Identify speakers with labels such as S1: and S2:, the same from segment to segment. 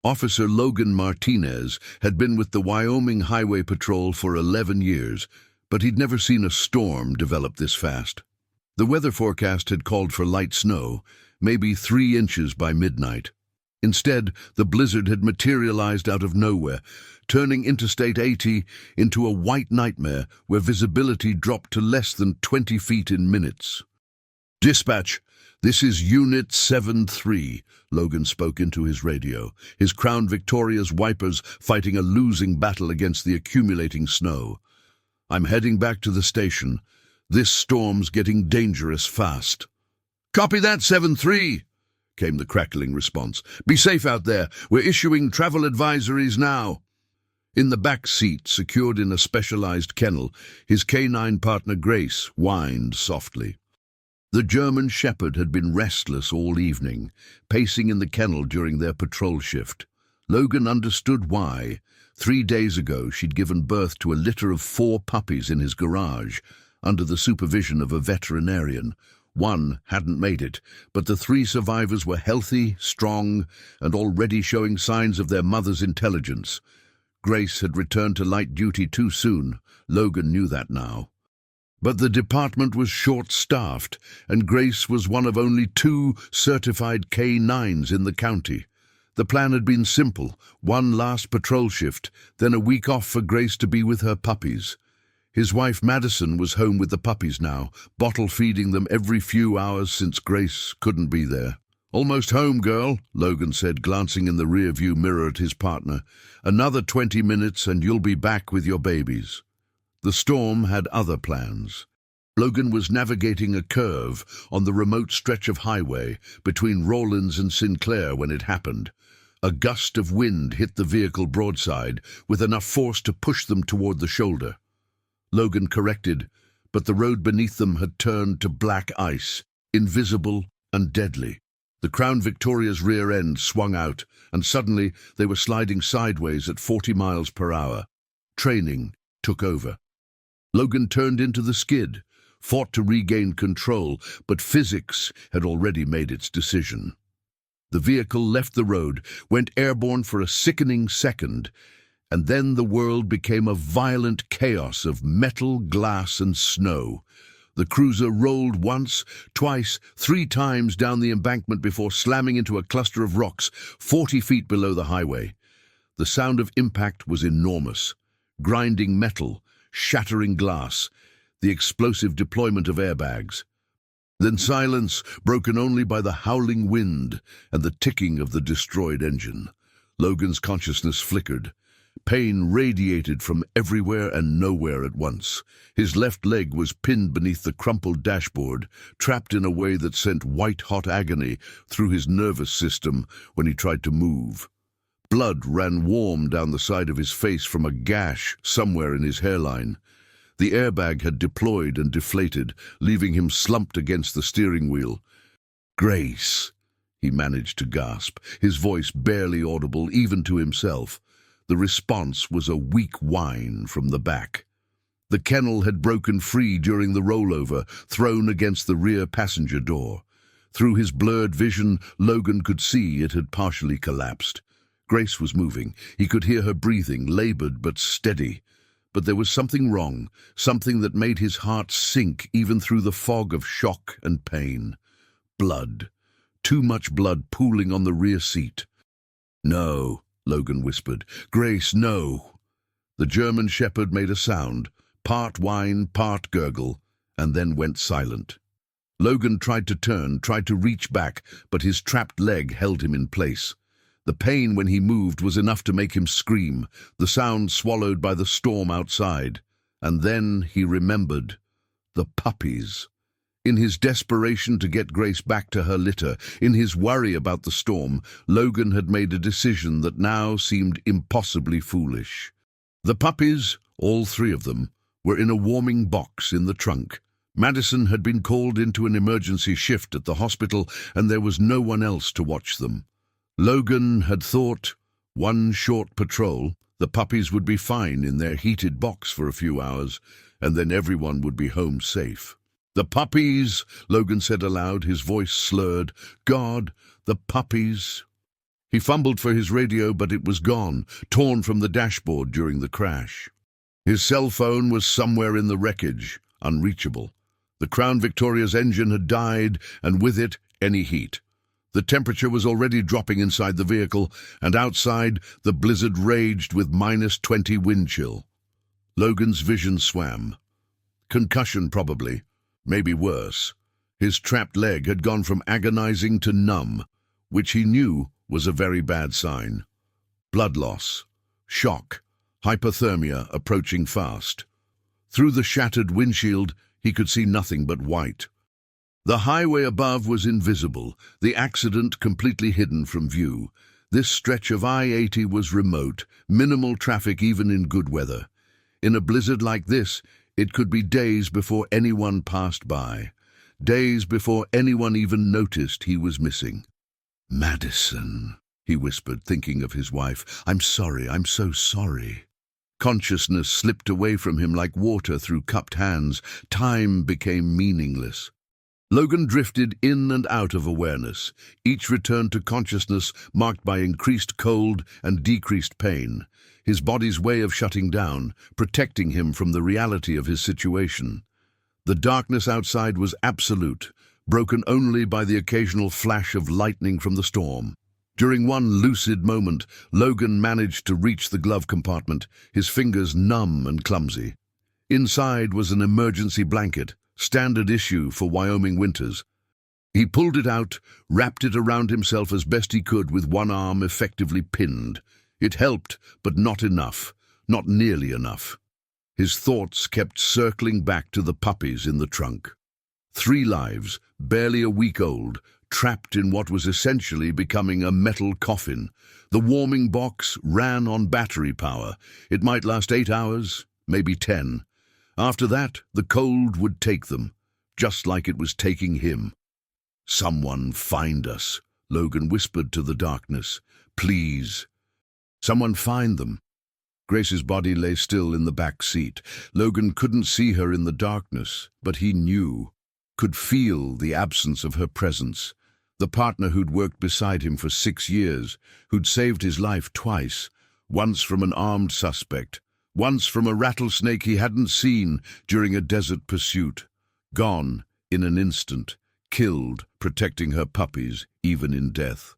S1: Officer Logan Martinez had been with the Wyoming Highway Patrol for 11 years, but he'd never seen a storm develop this fast. The weather forecast had called for light snow, maybe 3 inches by midnight. Instead, the blizzard had materialized out of nowhere, turning Interstate 80 into a white nightmare where visibility dropped to less than 20 feet in minutes. "Dispatch, this is Unit 7-3, Logan spoke into his radio, his Crown Victoria's wipers fighting a losing battle against the accumulating snow. "I'm heading back to the station. This storm's getting dangerous fast." "Copy that, 7-3, came the crackling response. "Be safe out there. We're issuing travel advisories now." In the back seat, secured in a specialized kennel, his canine partner Grace whined softly. The German shepherd had been restless all evening, pacing in the kennel during their patrol shift. Logan understood why. 3 days ago, she'd given birth to a litter of 4 puppies in his garage, under the supervision of a veterinarian. 1 hadn't made it, but the 3 survivors were healthy, strong, and already showing signs of their mother's intelligence. Grace had returned to light duty too soon. Logan knew that now. But the department was short-staffed, and Grace was one of only 2 certified K9s in the county. The plan had been simple: 1 last patrol shift, then a week off for Grace to be with her puppies. His wife Madison was home with the puppies now, bottle-feeding them every few hours since Grace couldn't be there. "Almost home, girl," Logan said, glancing in the rear-view mirror at his partner. "Another 20 minutes and you'll be back with your babies." The storm had other plans. Logan was navigating a curve on the remote stretch of highway between Rawlins and Sinclair when it happened. A gust of wind hit the vehicle broadside, with enough force to push them toward the shoulder. Logan corrected, but the road beneath them had turned to black ice, invisible and deadly. The Crown Victoria's rear end swung out, and suddenly they were sliding sideways at 40 miles per hour. Training took over. Logan turned into the skid, fought to regain control, but physics had already made its decision. The vehicle left the road, went airborne for a sickening second, and then the world became a violent chaos of metal, glass, and snow. The cruiser rolled once, twice, 3 times down the embankment before slamming into a cluster of rocks 40 feet below the highway. The sound of impact was enormous: grinding metal, shattering glass, the explosive deployment of airbags. Then silence, broken only by the howling wind and the ticking of the destroyed engine. Logan's consciousness flickered. Pain radiated from everywhere and nowhere at once. His left leg was pinned beneath the crumpled dashboard, trapped in a way that sent white-hot agony through his nervous system when he tried to move. Blood ran warm down the side of his face from a gash somewhere in his hairline. The airbag had deployed and deflated, leaving him slumped against the steering wheel. "Grace," he managed to gasp, his voice barely audible even to himself. The response was a weak whine from the back. The kennel had broken free during the rollover, thrown against the rear passenger door. Through his blurred vision, Logan could see it had partially collapsed. Grace was moving. He could hear her breathing, labored but steady. But there was something wrong, something that made his heart sink even through the fog of shock and pain. Blood. Too much blood pooling on the rear seat. "No," Logan whispered. "Grace, no." The German shepherd made a sound, part whine, part gurgle, and then went silent. Logan tried to turn, tried to reach back, but his trapped leg held him in place. The pain when he moved was enough to make him scream, the sound swallowed by the storm outside. And then he remembered the puppies. In his desperation to get Grace back to her litter, in his worry about the storm, Logan had made a decision that now seemed impossibly foolish. The puppies, all 3 of them, were in a warming box in the trunk. Madison had been called into an emergency shift at the hospital, and there was no one else to watch them. Logan had thought, 1 short patrol, the puppies would be fine in their heated box for a few hours, and then everyone would be home safe. "The puppies," Logan said aloud, his voice slurred. "God, the puppies." He fumbled for his radio, but it was gone, torn from the dashboard during the crash. His cell phone was somewhere in the wreckage, unreachable. The Crown Victoria's engine had died, and with it, any heat. The temperature was already dropping inside the vehicle, and outside, the blizzard raged with -20 wind chill. Logan's vision swam. Concussion, probably. Maybe worse. His trapped leg had gone from agonizing to numb, which he knew was a very bad sign. Blood loss, shock, hypothermia approaching fast. Through the shattered windshield, he could see nothing but white. The highway above was invisible, the accident completely hidden from view. This stretch of I-80 was remote, minimal traffic even in good weather. In a blizzard like this, it could be days before anyone passed by. Days before anyone even noticed he was missing. "Madison," he whispered, thinking of his wife. "I'm sorry, I'm so sorry." Consciousness slipped away from him like water through cupped hands. Time became meaningless. Logan drifted in and out of awareness, each return to consciousness marked by increased cold and decreased pain, his body's way of shutting down, protecting him from the reality of his situation. The darkness outside was absolute, broken only by the occasional flash of lightning from the storm. During one lucid moment, Logan managed to reach the glove compartment, his fingers numb and clumsy. Inside was an emergency blanket, standard issue for Wyoming winters. He pulled it out, wrapped it around himself as best he could with one arm effectively pinned. It helped, but not enough, not nearly enough. His thoughts kept circling back to the puppies in the trunk. 3 lives, barely a week old, trapped in what was essentially becoming a metal coffin. The warming box ran on battery power. It might last 8 hours, maybe 10. After that, the cold would take them, just like it was taking him. "Someone find us," Logan whispered to the darkness. "Please. Someone find them." Grace's body lay still in the back seat. Logan couldn't see her in the darkness, but he knew, could feel the absence of her presence. The partner who'd worked beside him for 6 years, who'd saved his life twice, once from an armed suspect, once from a rattlesnake he hadn't seen during a desert pursuit. Gone in an instant, killed protecting her puppies, even in death.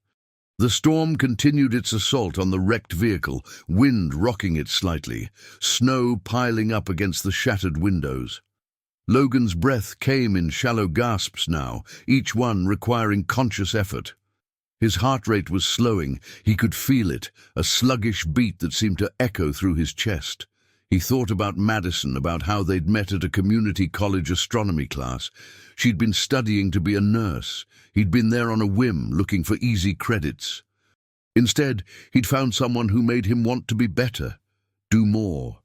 S1: The storm continued its assault on the wrecked vehicle, wind rocking it slightly, snow piling up against the shattered windows. Logan's breath came in shallow gasps now, each one requiring conscious effort. His heart rate was slowing. He could feel it, a sluggish beat that seemed to echo through his chest. He thought about Madison, about how they'd met at a community college astronomy class. She'd been studying to be a nurse. He'd been there on a whim, looking for easy credits. Instead, he'd found someone who made him want to be better, do more.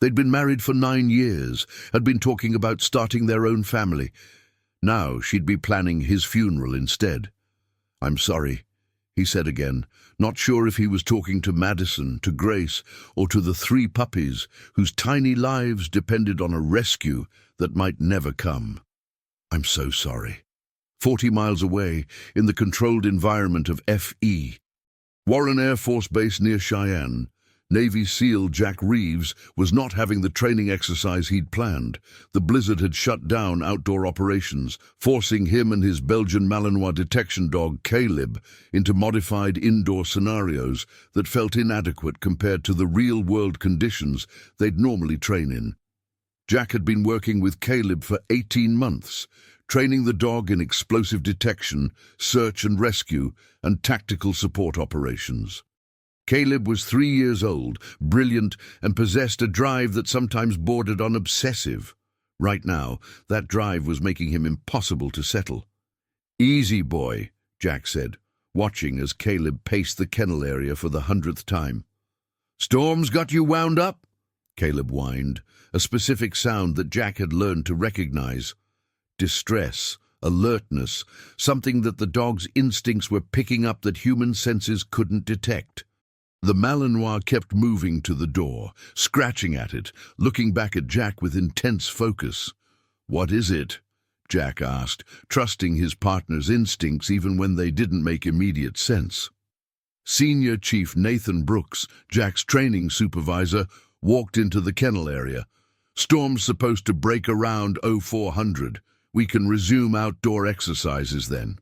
S1: They'd been married for 9 years, had been talking about starting their own family. Now she'd be planning his funeral instead. "I'm sorry," he said again, not sure if he was talking to Madison, to Grace, or to the 3 puppies whose tiny lives depended on a rescue that might never come. "I'm so sorry." 40 miles away, in the controlled environment of F.E. Warren Air Force Base near Cheyenne, Navy SEAL Jack Reeves was not having the training exercise he'd planned. The blizzard had shut down outdoor operations, forcing him and his Belgian Malinois detection dog, Caleb, into modified indoor scenarios that felt inadequate compared to the real-world conditions they'd normally train in. Jack had been working with Caleb for 18 months, training the dog in explosive detection, search and rescue, and tactical support operations. Caleb was 3 years old, brilliant, and possessed a drive that sometimes bordered on obsessive. Right now, that drive was making him impossible to settle. "Easy, boy," Jack said, watching as Caleb paced the kennel area for the 100th time. "Storm's got you wound up?" Caleb whined, a specific sound that Jack had learned to recognize. Distress, alertness, something that the dog's instincts were picking up that human senses couldn't detect. The Malinois kept moving to the door, scratching at it, looking back at Jack with intense focus. "What is it?" Jack asked, trusting his partner's instincts even when they didn't make immediate sense. Senior Chief Nathan Brooks, Jack's training supervisor, walked into the kennel area. "Storm's supposed to break around 0400. We can resume outdoor exercises then."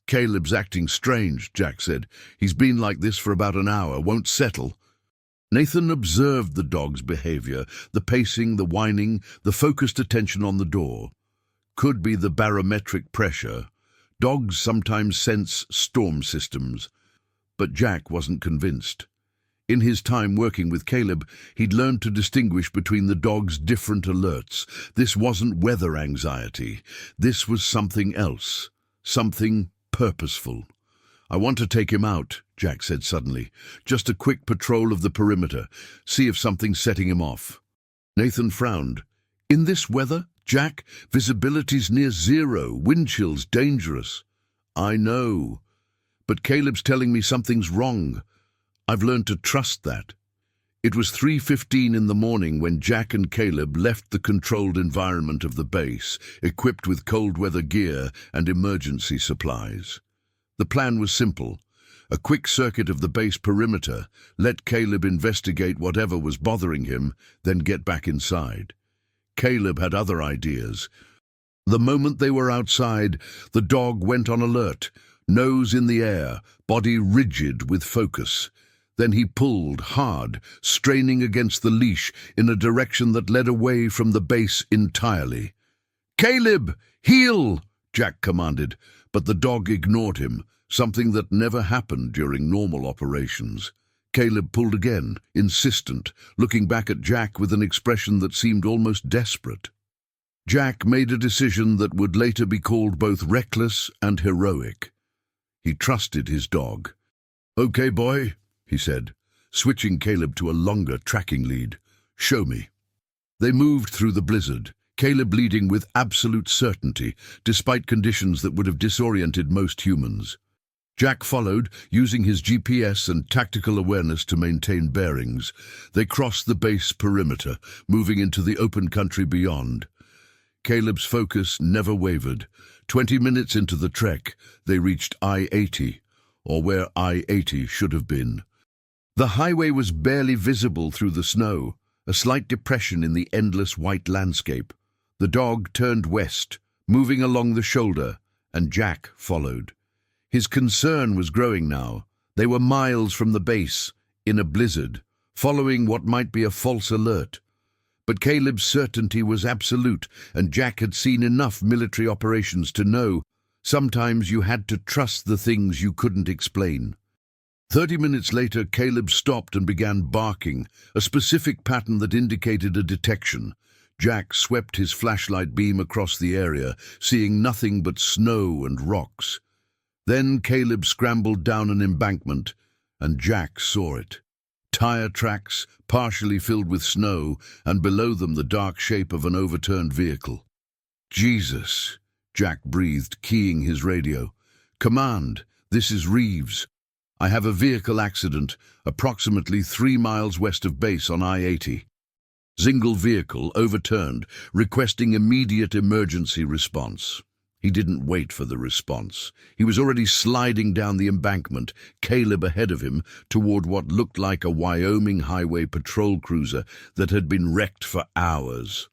S1: "Caleb's acting strange," Jack said. "He's been like this for about an hour, won't settle." Nathan observed the dog's behavior, the pacing, the whining, the focused attention on the door. Could be the barometric pressure. Dogs sometimes sense storm systems. But Jack wasn't convinced. In his time working with Caleb, he'd learned to distinguish between the dog's different alerts. This wasn't weather anxiety. This was something else. Something purposeful. "I want to take him out," Jack said suddenly. "Just a quick patrol of the perimeter. See if something's setting him off." Nathan frowned. "In this weather, Jack? Visibility's near zero. Wind chill's dangerous." "I know. But Caleb's telling me something's wrong. I've learned to trust that." It was 3:15 in the morning when Jack and Caleb left the controlled environment of the base, equipped with cold weather gear and emergency supplies. The plan was simple. A quick circuit of the base perimeter, let Caleb investigate whatever was bothering him, then get back inside. Caleb had other ideas. The moment they were outside, the dog went on alert, nose in the air, body rigid with focus. Then he pulled hard, straining against the leash in a direction that led away from the base entirely. "Caleb, heel!" Jack commanded, but the dog ignored him, something that never happened during normal operations. Caleb pulled again, insistent, looking back at Jack with an expression that seemed almost desperate. Jack made a decision that would later be called both reckless and heroic. He trusted his dog. "Okay, boy," he said, switching Caleb to a longer tracking lead. "Show me." They moved through the blizzard, Caleb leading with absolute certainty, despite conditions that would have disoriented most humans. Jack followed, using his GPS and tactical awareness to maintain bearings. They crossed the base perimeter, moving into the open country beyond. Caleb's focus never wavered. 20 minutes into the trek, they reached I-80, or where I-80 should have been. The highway was barely visible through the snow, a slight depression in the endless white landscape. The dog turned west, moving along the shoulder, and Jack followed. His concern was growing now. They were miles from the base, in a blizzard, following what might be a false alert. But Caleb's certainty was absolute, and Jack had seen enough military operations to know sometimes you had to trust the things you couldn't explain. 30 minutes later, Caleb stopped and began barking, a specific pattern that indicated a detection. Jack swept his flashlight beam across the area, seeing nothing but snow and rocks. Then Caleb scrambled down an embankment, and Jack saw it. Tire tracks, partially filled with snow, and below them the dark shape of an overturned vehicle. "Jesus," Jack breathed, keying his radio. "Command, this is Reeves. I have a vehicle accident, approximately 3 miles west of base on I-80. Single vehicle overturned, requesting immediate emergency response." He didn't wait for the response. He was already sliding down the embankment, Caleb ahead of him, toward what looked like a Wyoming highway patrol cruiser that had been wrecked for hours.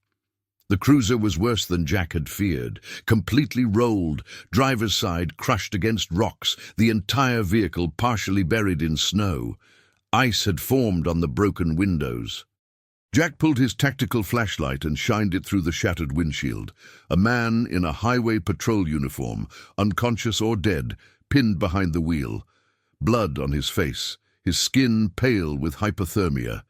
S1: The cruiser was worse than Jack had feared. Completely rolled, driver's side crushed against rocks, the entire vehicle partially buried in snow. Ice had formed on the broken windows. Jack pulled his tactical flashlight and shined it through the shattered windshield. A man in a highway patrol uniform, unconscious or dead, pinned behind the wheel. Blood on his face, his skin pale with hypothermia.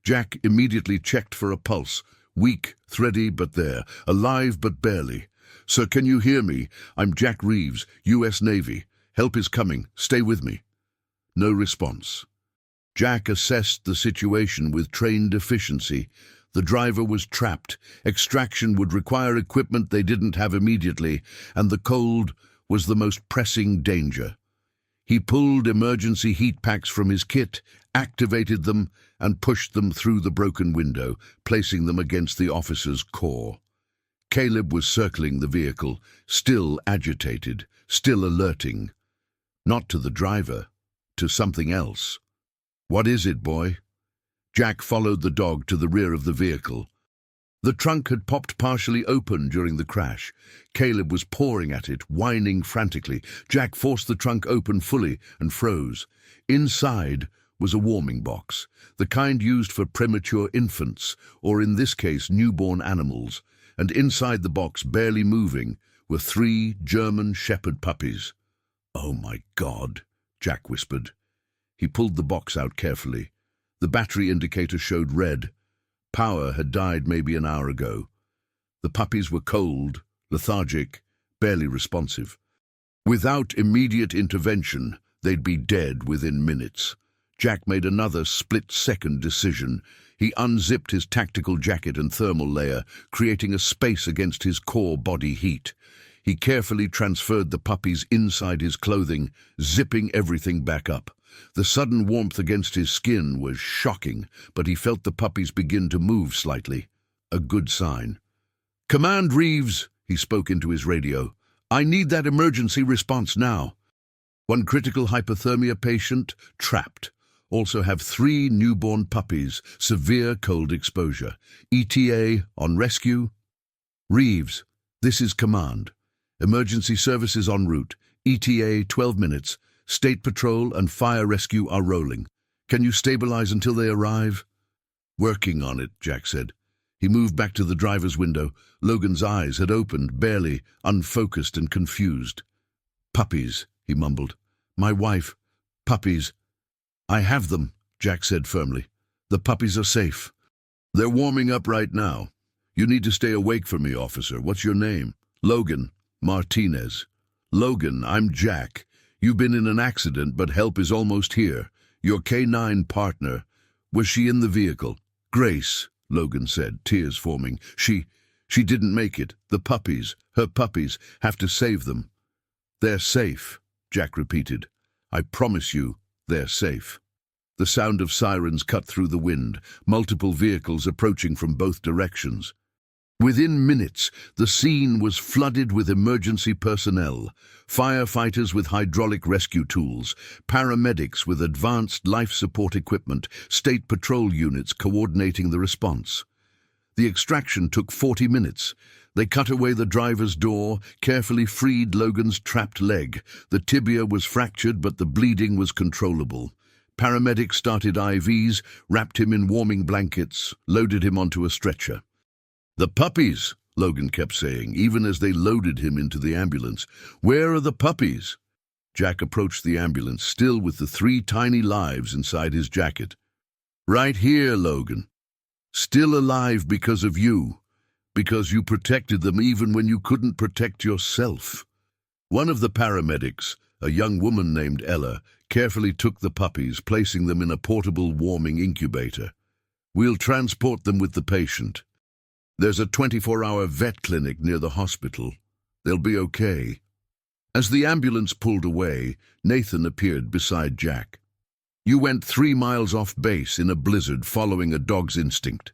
S1: Jack immediately checked for a pulse. Weak, thready, but there. Alive, but barely. "Sir, can you hear me? I'm Jack Reeves, U.S. Navy. Help is coming. Stay with me." No response. Jack assessed the situation with trained efficiency. The driver was trapped. Extraction would require equipment they didn't have immediately, and the cold was the most pressing danger. He pulled emergency heat packs from his kit, activated them, and pushed them through the broken window, placing them against the officer's core. Caleb was circling the vehicle, still agitated, still alerting. Not to the driver, to something else. "What is it, boy?" Jack followed the dog to the rear of the vehicle. The trunk had popped partially open during the crash. Caleb was pawing at it, whining frantically. Jack forced the trunk open fully and froze. Inside was a warming box, the kind used for premature infants, or in this case newborn animals, and inside the box, barely moving, were 3 German Shepherd puppies. "Oh my God," Jack whispered. He pulled the box out carefully. The battery indicator showed red. Power had died maybe an hour ago. The puppies were cold, lethargic, barely responsive. Without immediate intervention, they'd be dead within minutes. Jack made another split-second decision. He unzipped his tactical jacket and thermal layer, creating a space against his core body heat. He carefully transferred the puppies inside his clothing, zipping everything back up. The sudden warmth against his skin was shocking, but he felt the puppies begin to move slightly. A good sign. "Command Reeves," he spoke into his radio. "I need that emergency response now. 1 critical hypothermia patient, trapped. Also have 3 newborn puppies, severe cold exposure. ETA on rescue." "Reeves, this is command. Emergency services en route. ETA 12 minutes. State Patrol and fire rescue are rolling. Can you stabilize until they arrive?" "Working on it," Jack said. He moved back to the driver's window. Logan's eyes had opened, barely, unfocused and confused. "Puppies," he mumbled. "My wife. Puppies." "I have them," Jack said firmly. "The puppies are safe." "They're warming up right now. You need to stay awake for me, officer. What's your name?" "Logan Martinez." "Logan, I'm Jack. You've been in an accident, but help is almost here. Your K9 partner. Was she in the vehicle?" "Grace," Logan said, tears forming. She didn't make it. The puppies, her puppies, have to save them." "They're safe," Jack repeated. "I promise you, they're safe." The sound of sirens cut through the wind, multiple vehicles approaching from both directions. Within minutes, the scene was flooded with emergency personnel, firefighters with hydraulic rescue tools, paramedics with advanced life support equipment, state patrol units coordinating the response. The extraction took 40 minutes. They cut away the driver's door, carefully freed Logan's trapped leg. The tibia was fractured, but the bleeding was controllable. Paramedics started IVs, wrapped him in warming blankets, loaded him onto a stretcher. "The puppies," Logan kept saying, even as they loaded him into the ambulance. "Where are the puppies?" Jack approached the ambulance, still with the 3 tiny lives inside his jacket. "Right here, Logan. Still alive because of you. Because you protected them even when you couldn't protect yourself." One of the paramedics, a young woman named Ella, carefully took the puppies, placing them in a portable warming incubator. "We'll transport them with the patient. There's a 24-hour vet clinic near the hospital. They'll be okay." As the ambulance pulled away, Nathan appeared beside Jack. "You went 3 miles off base in a blizzard following a dog's instinct.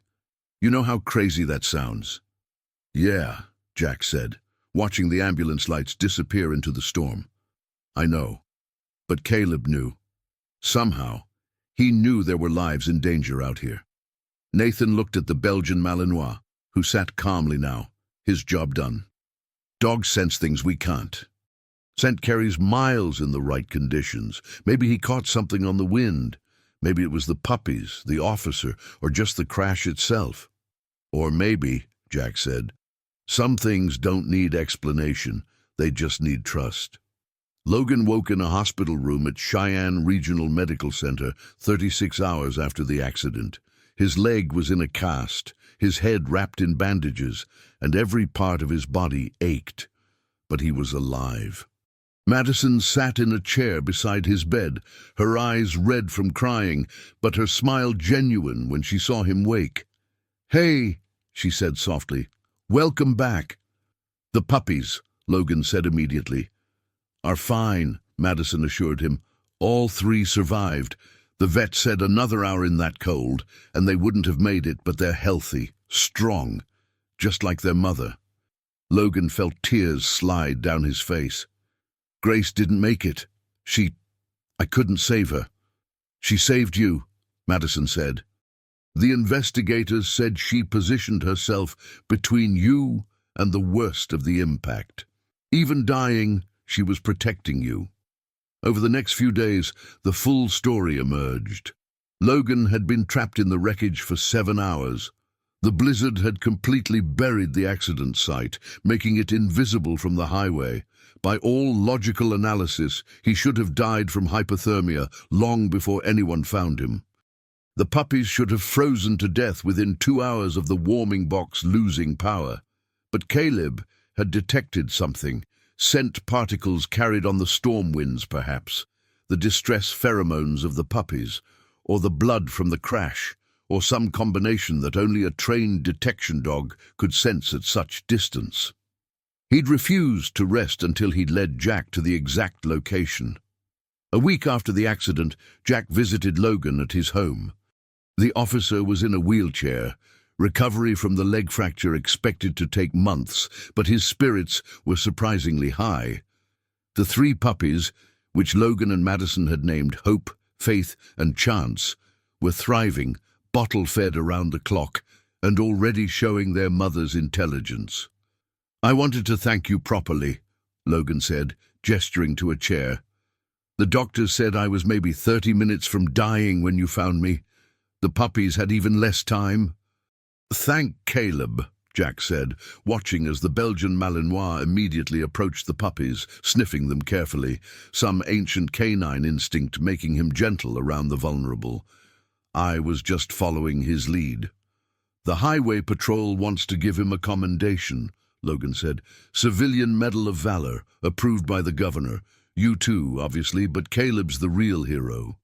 S1: You know how crazy that sounds?" "Yeah," Jack said, watching the ambulance lights disappear into the storm. "I know." But Caleb knew. Somehow, he knew there were lives in danger out here. Nathan looked at the Belgian Malinois, who sat calmly now, his job done. "Dogs sense things we can't. Scent carries miles in the right conditions. Maybe he caught something on the wind. Maybe it was the puppies, the officer, or just the crash itself. Or maybe," Jack said, "some things don't need explanation. They just need trust." Logan woke in a hospital room at Cheyenne Regional Medical Center 36 hours after the accident. His leg was in a cast, his head wrapped in bandages, and every part of his body ached. But he was alive. Madison sat in a chair beside his bed, her eyes red from crying, but her smile genuine when she saw him wake. "Hey," she said softly, "welcome back." "The puppies," Logan said immediately. "Are fine," Madison assured him. "All 3 survived. The vet said another hour in that cold, and they wouldn't have made it, but they're healthy, strong, just like their mother." Logan felt tears slide down his face. "Grace didn't make it. I couldn't save her. She saved you, Madison said. The investigators said she positioned herself between you and the worst of the impact. Even dying, she was protecting you. Over the next few days, the full story emerged. Logan had been trapped in the wreckage for 7 hours. The blizzard had completely buried the accident site, making it invisible from the highway. By all logical analysis, he should have died from hypothermia long before anyone found him. The puppies should have frozen to death within 2 hours of the warming box losing power. But Caleb had detected something. Scent particles carried on the storm winds, perhaps. The distress pheromones of the puppies, or the blood from the crash, or some combination that only a trained detection dog could sense at such distance. He'd refused to rest until he'd led Jack to the exact location. A week after the accident, Jack visited Logan at his home. The officer was in a wheelchair. Recovery from the leg fracture expected to take months, but his spirits were surprisingly high. The 3 puppies, which Logan and Madison had named Hope, Faith, and Chance, were thriving, bottle-fed around the clock, and already showing their mother's intelligence. I wanted to thank you properly, Logan said, gesturing to a chair. The doctors said I was maybe 30 minutes from dying when you found me. The puppies had even less time. Thank Caleb, Jack said, watching as the Belgian Malinois immediately approached the puppies, sniffing them carefully, some ancient canine instinct making him gentle around the vulnerable. I was just following his lead. The Highway Patrol wants to give him a commendation, Logan said. Civilian Medal of Valor, approved by the governor. You too, obviously, but Caleb's the real hero.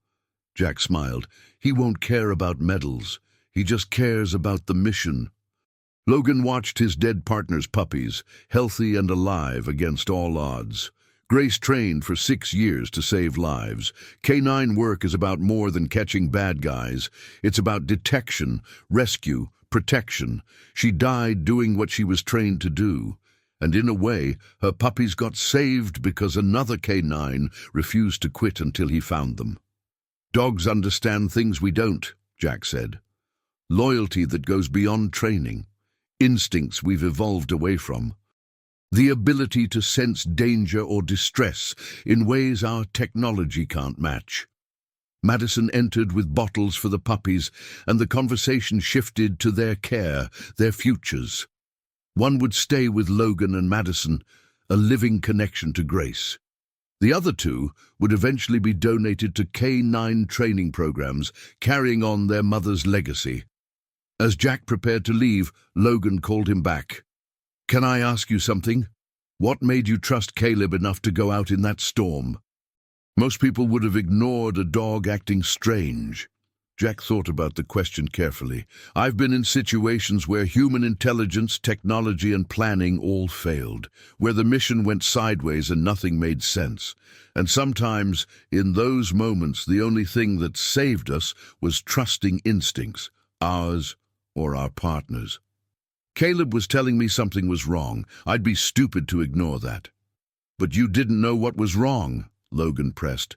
S1: Jack smiled. He won't care about medals. He just cares about the mission. Logan watched his dead partner's puppies, healthy and alive against all odds. Grace trained for 6 years to save lives. Canine work is about more than catching bad guys. It's about detection, rescue, protection. She died doing what she was trained to do. And in a way, her puppies got saved because another canine refused to quit until he found them. Dogs understand things we don't, Jack said. Loyalty that goes beyond training. Instincts we've evolved away from. The ability to sense danger or distress in ways our technology can't match. Madison entered with bottles for the puppies, and the conversation shifted to their care, their futures. One would stay with Logan and Madison, a living connection to Grace. The other 2 would eventually be donated to K9 training programs, carrying on their mother's legacy. As Jack prepared to leave, Logan called him back. Can I ask you something? What made you trust Caleb enough to go out in that storm? Most people would have ignored a dog acting strange. Jack thought about the question carefully. I've been in situations where human intelligence, technology, and planning all failed, where the mission went sideways and nothing made sense. And sometimes, in those moments, the only thing that saved us was trusting instincts, ours or our partners. Caleb was telling me something was wrong. I'd be stupid to ignore that. But you didn't know what was wrong, Logan pressed.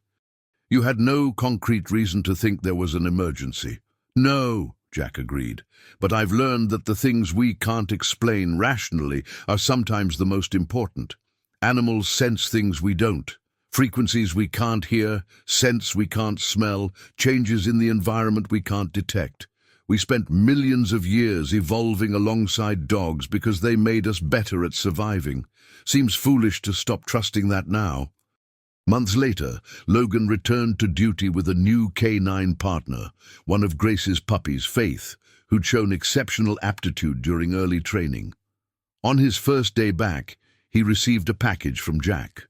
S1: You had no concrete reason to think there was an emergency. No, Jack agreed. But I've learned that the things we can't explain rationally are sometimes the most important. Animals sense things we don't. Frequencies we can't hear, scents we can't smell, changes in the environment we can't detect. We spent millions of years evolving alongside dogs because they made us better at surviving. Seems foolish to stop trusting that now. Months later, Logan returned to duty with a new canine partner, one of Grace's puppies, Faith, who'd shown exceptional aptitude during early training. On his first day back, he received a package from Jack,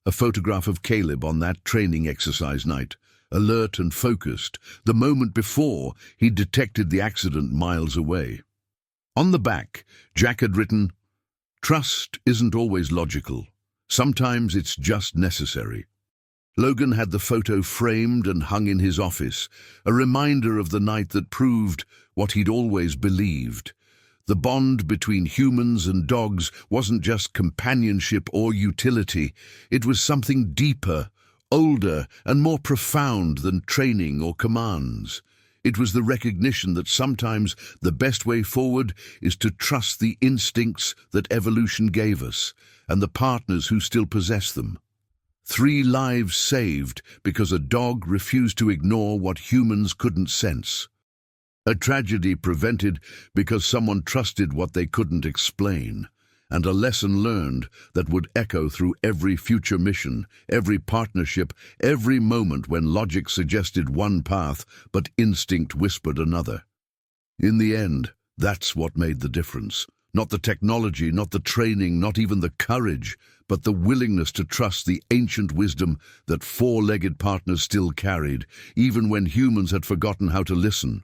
S1: a photograph of Caleb on that training exercise night, alert and focused, the moment before he'd detected the accident miles away. On the back, Jack had written, "Trust isn't always logical. Sometimes it's just necessary." Logan had the photo framed and hung in his office, a reminder of the night that proved what he'd always believed. The bond between humans and dogs wasn't just companionship or utility. It was something deeper, older and more profound than training or commands. It was the recognition that sometimes the best way forward is to trust the instincts that evolution gave us and the partners who still possess them. 3 lives saved because a dog refused to ignore what humans couldn't sense. A tragedy prevented because someone trusted what they couldn't explain. And a lesson learned that would echo through every future mission, every partnership, every moment when logic suggested one path but instinct whispered another. In the end, that's what made the difference. Not the technology, not the training, not even the courage, but the willingness to trust the ancient wisdom that 4-legged partners still carried, even when humans had forgotten how to listen.